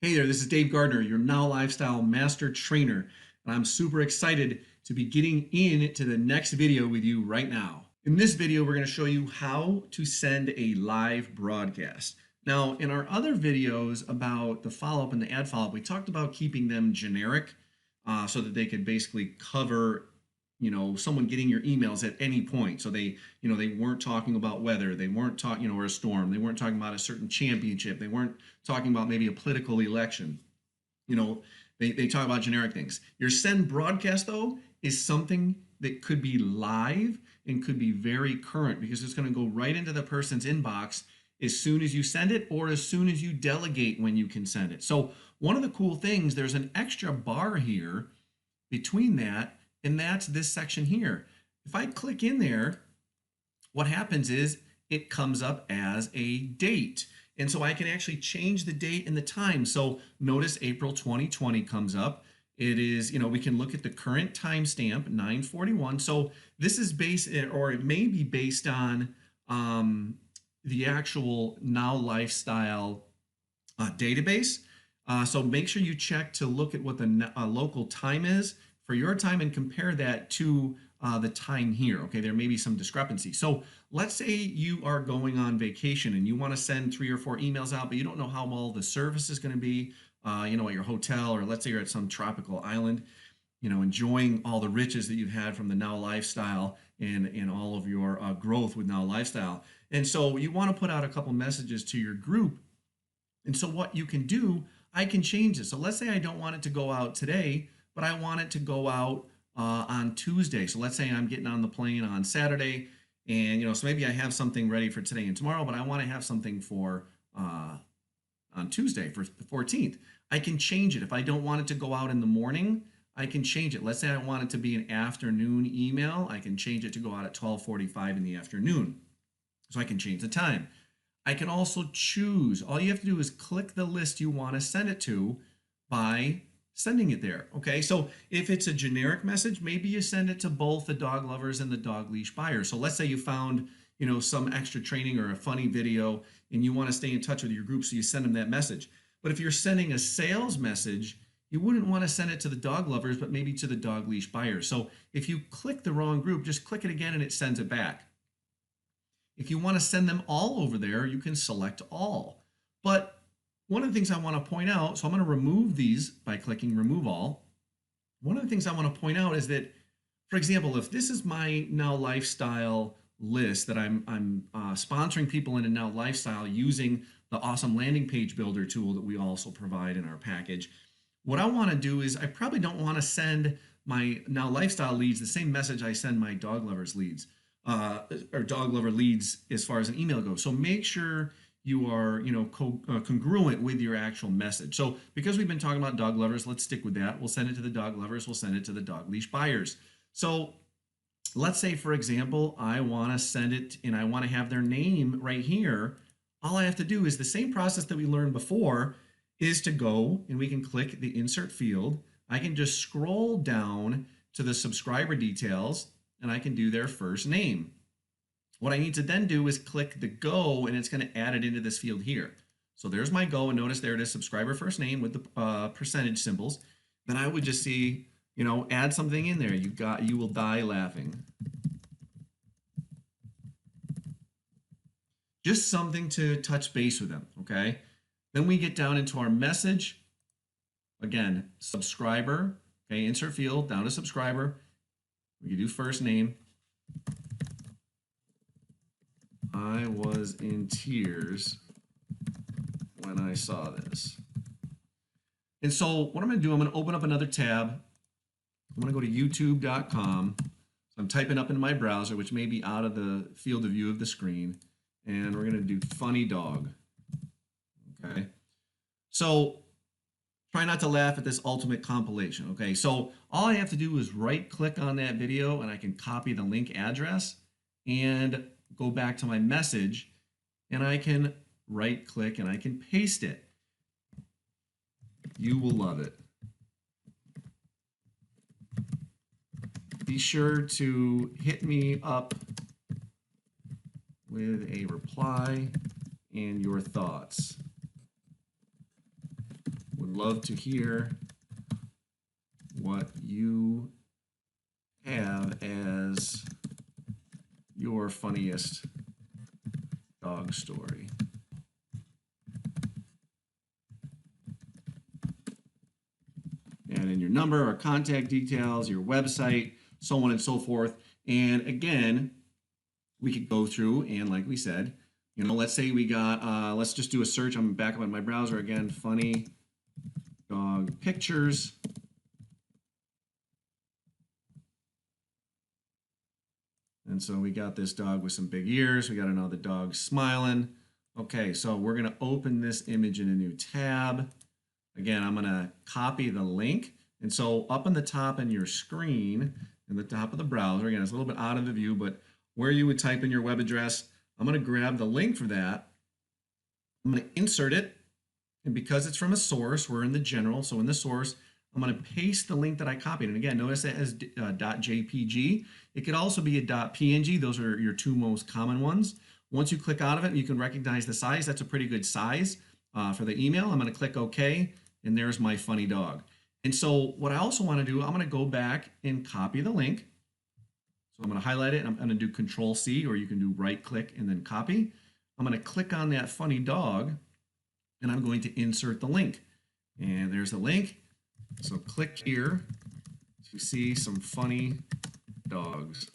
Hey there, this is Dave Gardner, your Now Lifestyle Master Trainer, and I'm super excited to be getting into the next video with you right now. In this video, we're going to show you how to send a live broadcast. Now, in our other videos about the follow-up and the ad follow-up, we talked about keeping them generic so that they could basically cover someone getting your emails at any point. So they weren't talking about weather, they weren't talking, or a storm, they weren't talking about a certain championship, they weren't talking about maybe a political election. They talk about generic things. Your send broadcast, though, is something that could be live and could be very current because it's going to go right into the person's inbox as soon as you send it or as soon as you delegate when you can send it. So one of the cool things, there's an extra bar here between that, and that's this section here. If I click in there, what happens is it comes up as a date. And so I can actually change the date and the time. So notice April 2020 comes up. It is, we can look at the current timestamp, 9:41. So this is based, or it may be based on the actual Now Lifestyle database. So make sure you check to look at what the local time is for your time and compare that to the time here. Okay, there may be some discrepancy. So let's say you are going on vacation and you want to send 3 or 4 emails out, but you don't know how well the service is going to be, at your hotel, or let's say you're at some tropical island, enjoying all the riches that you've had from the Now Lifestyle and all of your growth with Now Lifestyle. And so you want to put out a couple messages to your group. And so what you can do, I can change it. So let's say I don't want it to go out today, but I want it to go out on Tuesday. So let's say I'm getting on the plane on Saturday, and so maybe I have something ready for today and tomorrow, but I want to have something for on Tuesday for the 14th. I can change it. If I don't want it to go out in the morning, I can change it. Let's say I want it to be an afternoon email. I can change it to go out at 12:45 in the afternoon. So I can change the time. I can also choose. All you have to do is click the list you want to send it to by sending it there. Okay, so if it's a generic message, maybe you send it to both the dog lovers and the dog leash buyers. So let's say you found some extra training or a funny video and you want to stay in touch with your group, so you send them that message. But if you're sending a sales message, you wouldn't want to send it to the dog lovers, but maybe to the dog leash buyers. So if you click the wrong group, just click it again and it sends it back. If you want to send them all over there, you can select all. But one of the things I want to point out, so I'm going to remove these by clicking remove all. One of the things I want to point out is that, for example, if this is my Now Lifestyle list that I'm sponsoring people in a Now Lifestyle using the awesome landing page builder tool that we also provide in our package, what I want to do is I probably don't want to send my Now Lifestyle leads the same message I send my dog lovers leads. Or dog lover leads as far as an email goes. So make sure you are, congruent with your actual message. So because we've been talking about dog lovers, let's stick with that. We'll send it to the dog lovers. We'll send it to the dog leash buyers. So let's say, for example, I want to send it and I want to have their name right here. All I have to do is the same process that we learned before, is to go and we can click the insert field. I can just scroll down to the subscriber details and I can do their first name. What I need to then do is click the go, and it's going to add it into this field here. So there's my go, and notice there it is, subscriber first name with the percentage symbols. Then I would just see, add something in there. You will die laughing. Just something to touch base with them, okay? Then we get down into our message. Again, subscriber, okay, insert field, down to subscriber. We can do first name. I was in tears when I saw this. And so what I'm going to do, I'm going to open up another tab. I'm going to go to youtube.com. So I'm typing up in my browser, which may be out of the field of view of the screen. And we're going to do funny dog. Okay. So try not to laugh at this ultimate compilation. Okay, so all I have to do is right click on that video and I can copy the link address and go back to my message, and I can right click and I can paste it. You will love it. Be sure to hit me up with a reply and your thoughts. love to hear what you have as your funniest dog story. And in your number, our contact details, your website, so on and so forth. And again, we could go through and, like we said, you know, let's say we got, let's just do a search. I'm back up on my browser again, funny dog pictures. And so we got this dog with some big ears. We got another dog smiling. Okay, so we're going to open this image in a new tab. Again, I'm going to copy the link. And so up on the top in your screen, in the top of the browser, again, it's a little bit out of the view, but where you would type in your web address, I'm going to grab the link for that. I'm going to insert it. And because it's from a source, we're in the general. So in the source, I'm going to paste the link that I copied. And again, notice it has .jpg. It could also be a .png. Those are your two most common ones. Once you click out of it, you can recognize the size. That's a pretty good size for the email. I'm going to click OK, and there's my funny dog. And so what I also want to do, I'm going to go back and copy the link. So I'm going to highlight it, and I'm going to do Control-C, or you can do right-click and then copy. I'm going to click on that funny dog, and I'm going to insert the link. And there's the link. So click here to see some funny dogs.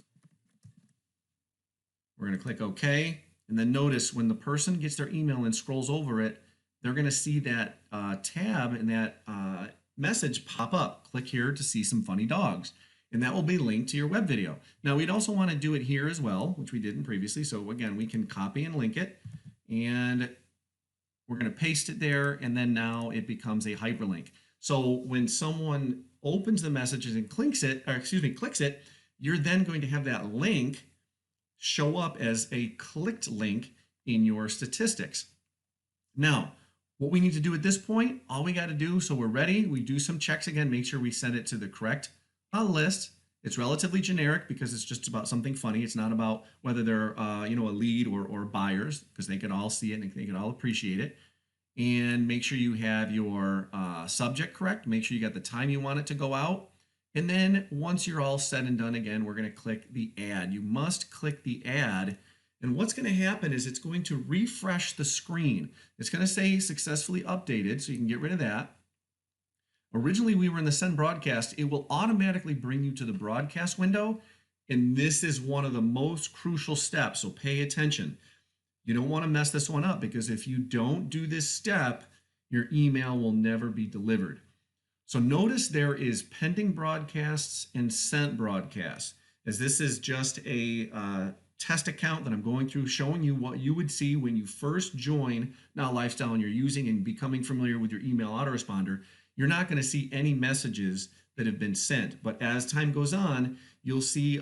We're going to click OK. And then notice when the person gets their email and scrolls over it, they're going to see that tab and that message pop up. Click here to see some funny dogs. And that will be linked to your web video. Now, we'd also want to do it here as well, which we didn't previously. So again, we can copy and link it. And we're going to paste it there. And then now it becomes a hyperlink. So when someone opens the messages and clicks it, you're then going to have that link show up as a clicked link in your statistics. Now, what we need to do at this point, all we got to do, so we're ready, we do some checks again, make sure we send it to the correct list. It's relatively generic because it's just about something funny. It's not about whether they're a lead or buyers, because they can all see it and they can all appreciate it. And make sure you have your subject correct. Make sure you got the time you want it to go out. And then once you're all said and done, again, we're going to click the add. You must click the add. And what's going to happen is it's going to refresh the screen. It's going to say successfully updated, so you can get rid of that. Originally, we were in the send broadcast. It will automatically bring you to the broadcast window. And this is one of the most crucial steps, so pay attention. You don't want to mess this one up, because if you don't do this step, your email will never be delivered. So notice there is pending broadcasts and sent broadcasts, as this is just a test account that I'm going through, showing you what you would see when you first join Now Lifestyle and you're using and becoming familiar with your email autoresponder. You're not going to see any messages that have been sent, but as time goes on, you'll see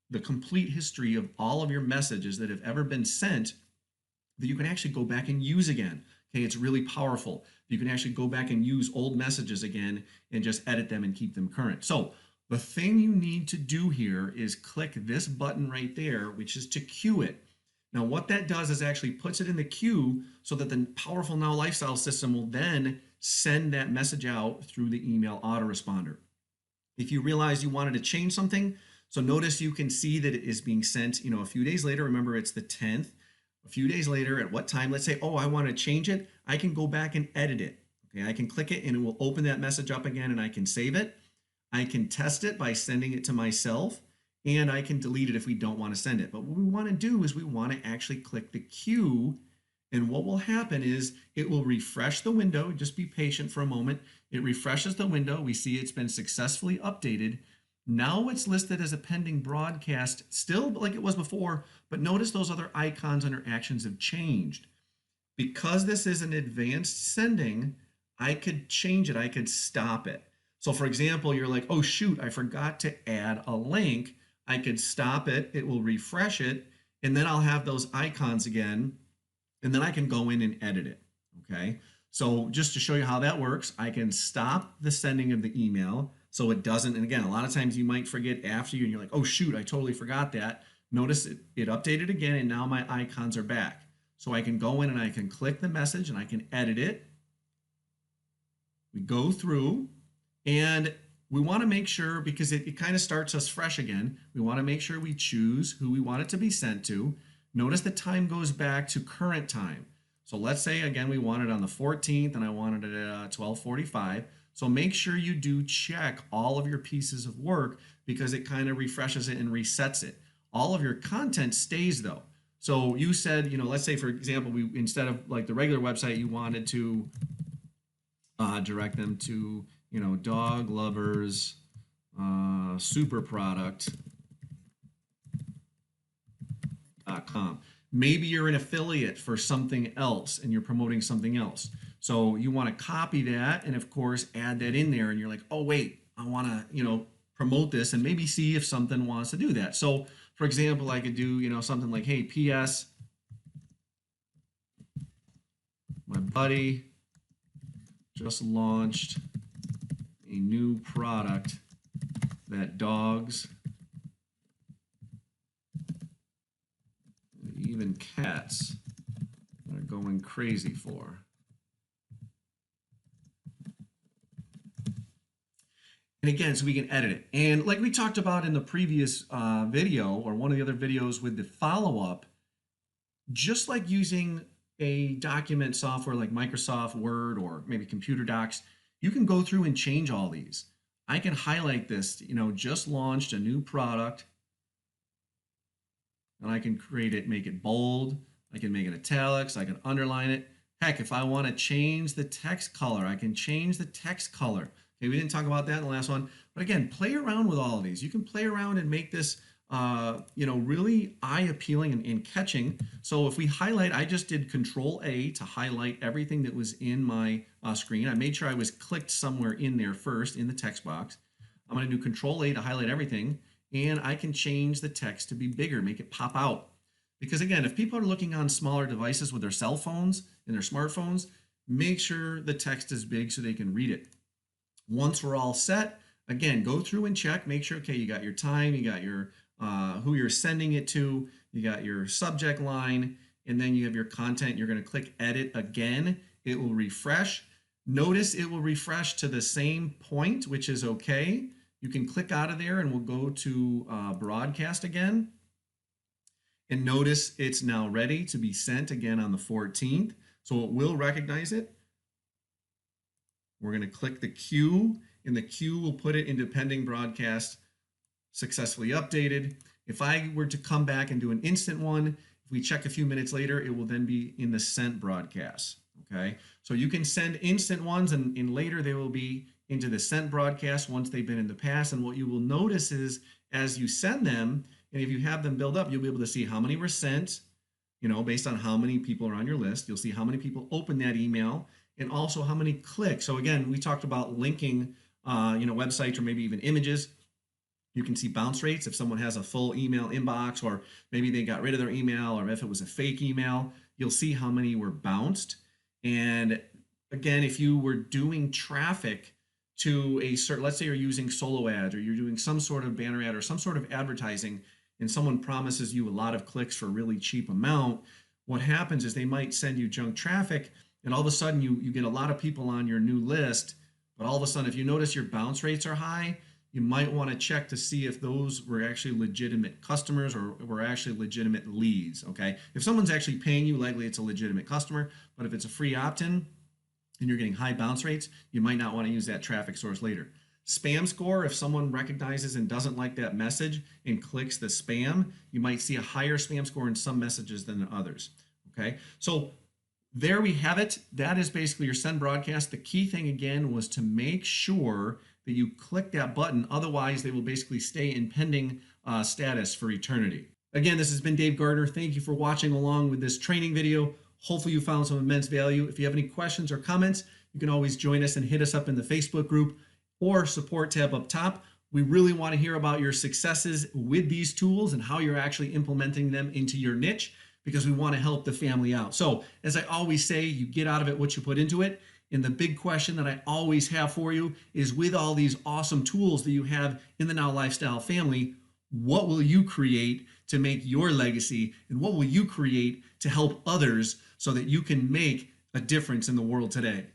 the complete history of all of your messages that have ever been sent that you can actually go back and use again. Okay, it's really powerful. You can actually go back and use old messages again and just edit them and keep them current. So the thing you need to do here is click this button right there, which is to queue it. Now, what that does is actually puts it in the queue so that the powerful Now Lifestyle system will then send that message out through the email autoresponder. If you realize you wanted to change something, so notice you can see that it is being sent, a few days later. Remember, it's the 10th. A few days later, at what time? Let's say, oh, I want to change it. I can go back and edit it. Okay, I can click it and it will open that message up again, and I can save it. I can test it by sending it to myself, and I can delete it if we don't want to send it. But what we want to do is we want to actually click the queue, and what will happen is it will refresh the window. Just be patient for a moment. It refreshes the window. We see it's been successfully updated. Now it's listed as a pending broadcast, still like it was before, but notice those other icons under actions have changed. Because this is an advanced sending, I could change it. I could stop it. So for example, you're like, oh shoot, I forgot to add a link. I could stop it. It will refresh it. And then I'll have those icons again. And then I can go in and edit it. Okay. So just to show you how that works, I can stop the sending of the email so it doesn't. And again, a lot of times you might forget after you and you're like, oh shoot, I totally forgot that. Notice it updated again, and now my icons are back. So I can go in and I can click the message and I can edit it. We go through and we want to make sure, because it kind of starts us fresh again, we want to make sure we choose who we want it to be sent to. Notice the time goes back to current time. So let's say, again, we want it on the 14th and I wanted it at 12:45. So make sure you do check all of your pieces of work because it kind of refreshes it and resets it. All of your content stays though. So you said, let's say, for example, instead of like the regular website, you wanted to direct them to, dog lovers super product.com. Maybe you're an affiliate for something else and you're promoting something else. So you want to copy that and of course add that in there, and you're like, oh wait, I want to, promote this, and maybe see if something wants to do that. So for example, I could do, something like, hey, PS, my buddy just launched a new product that dogs, even cats, are going crazy for. And again, so we can edit it. And like we talked about in the previous video, or one of the other videos with the follow-up, just like using a document software like Microsoft Word or maybe Computer Docs, you can go through and change all these. I can highlight this, just launched a new product, and I can create it, make it bold, I can make it italics, I can underline it. Heck, if I want to change the text color, I can change the text color. Okay, we didn't talk about that in the last one, but again, play around with all of these. You can play around and make this really eye appealing and catching. So if we highlight, I just did Control A to highlight everything that was in my screen. I made sure I was clicked somewhere in there first in the text box. I'm going to do Control A to highlight everything, and I can change the text to be bigger, make it pop out. Because again, if people are looking on smaller devices with their cell phones and their smartphones, make sure the text is big so they can read it. Once we're all set, again, go through and check, make sure, okay, you got your time, you got your who you're sending it to, you got your subject line, and then you have your content. You're going to click edit again. It will refresh. Notice it will refresh to the same point, which is okay. You can click out of there and we'll go to broadcast again. And notice it's now ready to be sent again on the 14th. So it will recognize it. We're going to click the queue, and the queue will put it into pending broadcast successfully updated. If I were to come back and do an instant one, if we check a few minutes later, it will then be in the sent broadcast. Okay, so you can send instant ones, and later they will be into the sent broadcast once they've been in the past. And what you will notice is as you send them, and if you have them build up, you'll be able to see how many were sent, based on how many people are on your list. You'll see how many people open that email, and also how many clicks. So again, we talked about linking, websites or maybe even images. You can see bounce rates if someone has a full email inbox, or maybe they got rid of their email, or if it was a fake email, you'll see how many were bounced. And again, if you were doing traffic to a certain, let's say you're using solo ads, or you're doing some sort of banner ad or some sort of advertising, and someone promises you a lot of clicks for a really cheap amount, what happens is they might send you junk traffic, and all of a sudden you get a lot of people on your new list, but all of a sudden if you notice your bounce rates are high, you might want to check to see if those were actually legitimate customers or were actually legitimate leads, okay? If someone's actually paying you, likely it's a legitimate customer, but if it's a free opt-in and you're getting high bounce rates, you might not want to use that traffic source later. Spam score, if someone recognizes and doesn't like that message and clicks the spam, you might see a higher spam score in some messages than others, okay? So there we have it. That is basically your send broadcast. The key thing again was to make sure that you click that button. Otherwise, they will basically stay in pending status for eternity. Again, this has been Dave Gardner. Thank you for watching along with this training video. Hopefully you found some immense value. If you have any questions or comments, you can always join us and hit us up in the Facebook group or support tab up top. We really want to hear about your successes with these tools and how you're actually implementing them into your niche, because we want to help the family out. So as I always say, you get out of it what you put into it. And the big question that I always have for you is, with all these awesome tools that you have in the Now Lifestyle family, what will you create to make your legacy? And what will you create to help others so that you can make a difference in the world today?